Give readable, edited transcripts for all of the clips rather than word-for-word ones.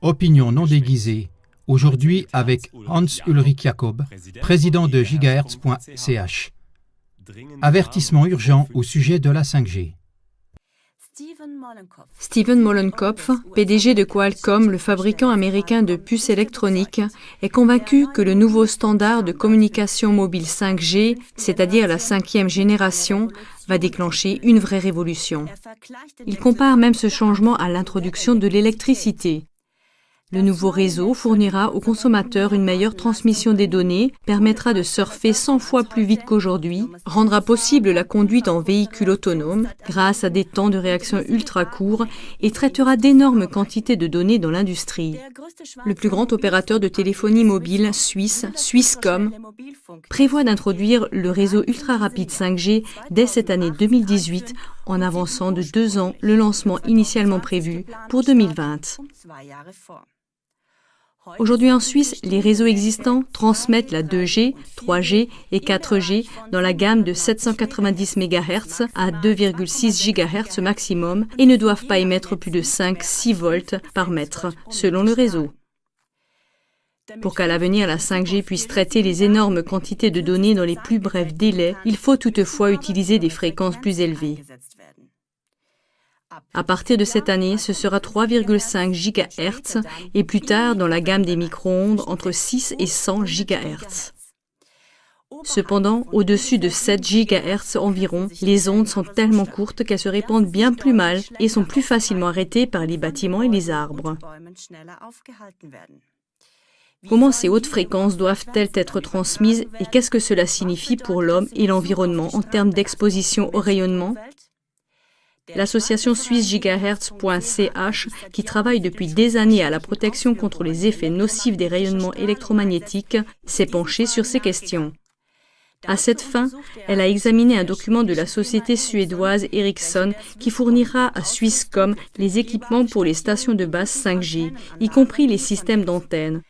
Opinion non déguisée, aujourd'hui avec Hans-Ulrich Jacob, président de gigahertz.ch. Avertissement urgent au sujet de la 5G. Steven Mollenkopf, PDG de Qualcomm, le fabricant américain de puces électroniques, est convaincu que le nouveau standard de communication mobile 5G, c'est-à-dire la 5e génération, va déclencher une vraie révolution. Il compare même ce changement à l'introduction de l'électricité. Le nouveau réseau fournira aux consommateurs une meilleure transmission des données, permettra de surfer 100 fois plus vite qu'aujourd'hui, rendra possible la conduite en véhicule autonome grâce à des temps de réaction ultra courts et traitera d'énormes quantités de données dans l'industrie. Le plus grand opérateur de téléphonie mobile suisse, Swisscom, prévoit d'introduire le réseau ultra rapide 5G dès cette année 2018 en avançant de 2 ans le lancement initialement prévu pour 2020. Aujourd'hui en Suisse, les réseaux existants transmettent la 2G, 3G et 4G dans la gamme de 790 MHz à 2,6 GHz maximum et ne doivent pas émettre plus de 5-6 volts par mètre, selon le réseau. Pour qu'à l'avenir la 5G puisse traiter les énormes quantités de données dans les plus brefs délais, il faut toutefois utiliser des fréquences plus élevées. À partir de cette année, ce sera 3,5 GHz et plus tard dans la gamme des micro-ondes entre 6 et 100 GHz. Cependant, au-dessus de 7 GHz environ, les ondes sont tellement courtes qu'elles se répandent bien plus mal et sont plus facilement arrêtées par les bâtiments et les arbres. Comment ces hautes fréquences doivent-elles être transmises et qu'est-ce que cela signifie pour l'homme et l'environnement en termes d'exposition au rayonnement ? L'association suisse gigahertz.ch, qui travaille depuis des années à la protection contre les effets nocifs des rayonnements électromagnétiques, s'est penchée sur ces questions. À cette fin, elle a examiné un document de la société suédoise Ericsson qui fournira à Swisscom les équipements pour les stations de base 5G, y compris les systèmes d'antennes.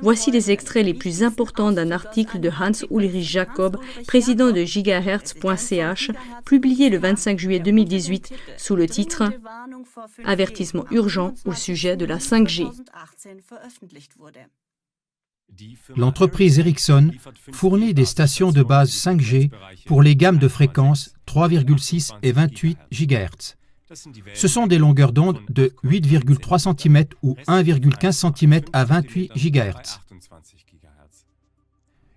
Voici les extraits les plus importants d'un article de Hans-Ulrich Jacob, président de gigahertz.ch, publié le 25 juillet 2018 sous le titre « Avertissement urgent au sujet de la 5G ». L'entreprise Ericsson fournit des stations de base 5G pour les gammes de fréquences 3,6 et 28 GHz. Ce sont des longueurs d'onde de 8,3 cm ou 1,15 cm à 28 GHz.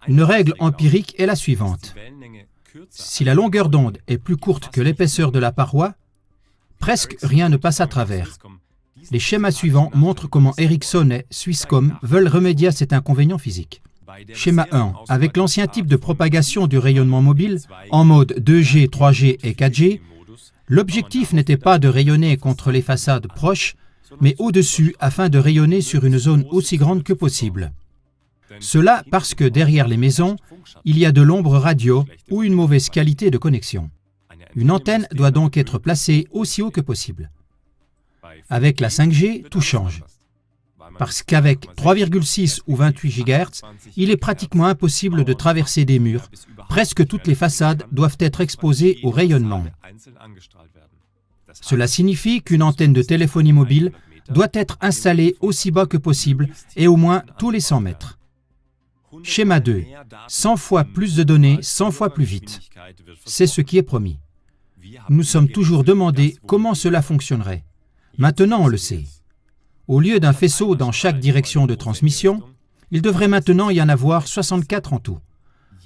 Une règle empirique est la suivante. Si la longueur d'onde est plus courte que l'épaisseur de la paroi, presque rien ne passe à travers. Les schémas suivants montrent comment Ericsson et Swisscom veulent remédier à cet inconvénient physique. Schéma 1. Avec l'ancien type de propagation du rayonnement mobile, en mode 2G, 3G et 4G, l'objectif n'était pas de rayonner contre les façades proches, mais au-dessus afin de rayonner sur une zone aussi grande que possible. Cela parce que derrière les maisons, il y a de l'ombre radio ou une mauvaise qualité de connexion. Une antenne doit donc être placée aussi haut que possible. Avec la 5G, tout change. Parce qu'avec 3,6 ou 28 GHz, il est pratiquement impossible de traverser des murs. Presque toutes les façades doivent être exposées au rayonnement. Cela signifie qu'une antenne de téléphonie mobile doit être installée aussi bas que possible et au moins tous les 100 mètres. Schéma 2. 100 fois plus de données, 100 fois plus vite. C'est ce qui est promis. Nous sommes toujours demandé comment cela fonctionnerait. Maintenant, on le sait. Au lieu d'un faisceau dans chaque direction de transmission, il devrait maintenant y en avoir 64 en tout.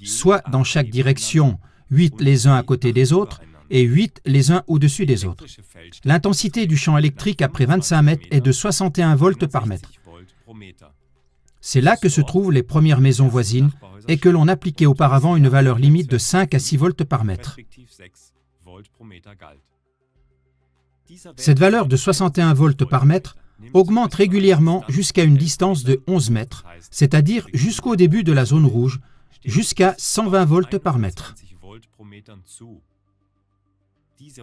Soit dans chaque direction, 8 les uns à côté des autres et 8 les uns au-dessus des autres. L'intensité du champ électrique après 25 mètres est de 61 volts par mètre. C'est là que se trouvent les premières maisons voisines et que l'on appliquait auparavant une valeur limite de 5 à 6 volts par mètre. Cette valeur de 61 volts par mètre augmente régulièrement jusqu'à une distance de 11 mètres, c'est-à-dire jusqu'au début de la zone rouge, jusqu'à 120 volts par mètre.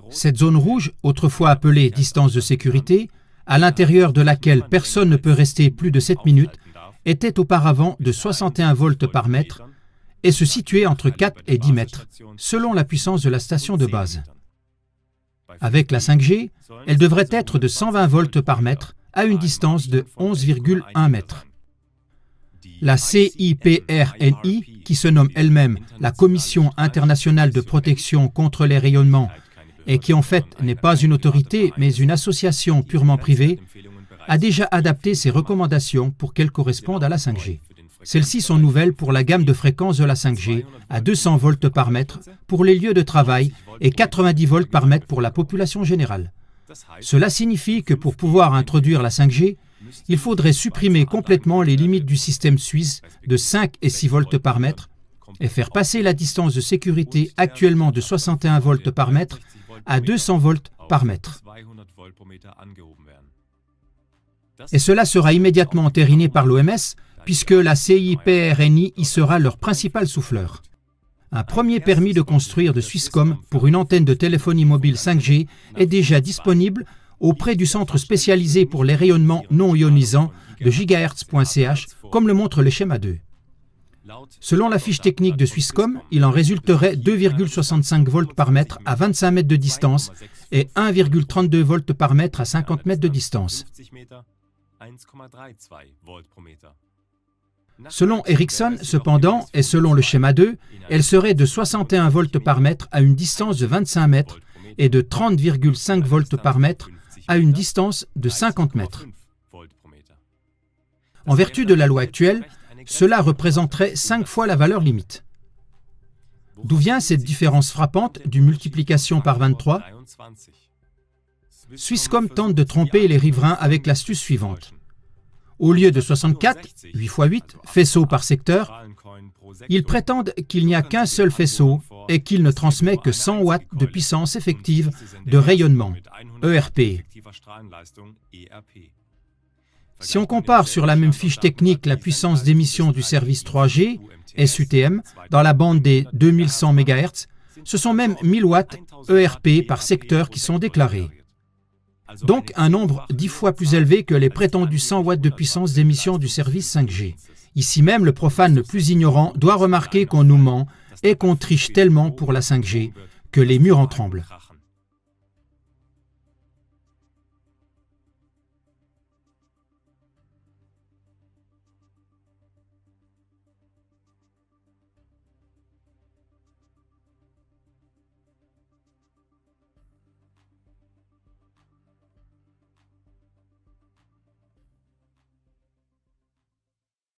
Cette zone rouge, autrefois appelée distance de sécurité, à l'intérieur de laquelle personne ne peut rester plus de 7 minutes, était auparavant de 61 volts par mètre et se situait entre 4 et 10 mètres, selon la puissance de la station de base. Avec la 5G, elle devrait être de 120 volts par mètre, à une distance de 11,1 mètres. La CIPRNI, qui se nomme elle-même la Commission internationale de protection contre les rayonnements et qui en fait n'est pas une autorité mais une association purement privée, a déjà adapté ses recommandations pour qu'elles correspondent à la 5G. Celles-ci sont nouvelles pour la gamme de fréquences de la 5G à 200 volts par mètre pour les lieux de travail et 90 volts par mètre pour la population générale. Cela signifie que pour pouvoir introduire la 5G, il faudrait supprimer complètement les limites du système suisse de 5 et 6 volts par mètre et faire passer la distance de sécurité actuellement de 61 volts par mètre à 200 volts par mètre. Et cela sera immédiatement entériné par l'OMS puisque la CIPRNI y sera leur principal souffleur. Un premier permis de construire de Swisscom pour une antenne de téléphonie mobile 5G est déjà disponible auprès du centre spécialisé pour les rayonnements non ionisants de gigahertz.ch, comme le montre le schéma 2. Selon la fiche technique de Swisscom, il en résulterait 2,65 volts par mètre à 25 mètres de distance et 1,32 volts par mètre à 50 mètres de distance. Selon Ericsson, cependant, et selon le schéma 2, elle serait de 61 volts par mètre à une distance de 25 mètres et de 30,5 volts par mètre à une distance de 50 mètres. En vertu de la loi actuelle, cela représenterait 5 fois la valeur limite. D'où vient cette différence frappante du multiplication par 23 ? Swisscom tente de tromper les riverains avec l'astuce suivante. Au lieu de 64, 8 x 8, faisceaux par secteur, ils prétendent qu'il n'y a qu'un seul faisceau et qu'il ne transmet que 100 watts de puissance effective de rayonnement, ERP. Si on compare sur la même fiche technique la puissance d'émission du service 3G, SUTM, dans la bande des 2100 MHz, ce sont même 1000 watts ERP par secteur qui sont déclarés. Donc un nombre 10 fois plus élevé que les prétendus 100 watts de puissance d'émission du service 5G. Ici même, le profane le plus ignorant doit remarquer qu'on nous ment et qu'on triche tellement pour la 5G que les murs en tremblent.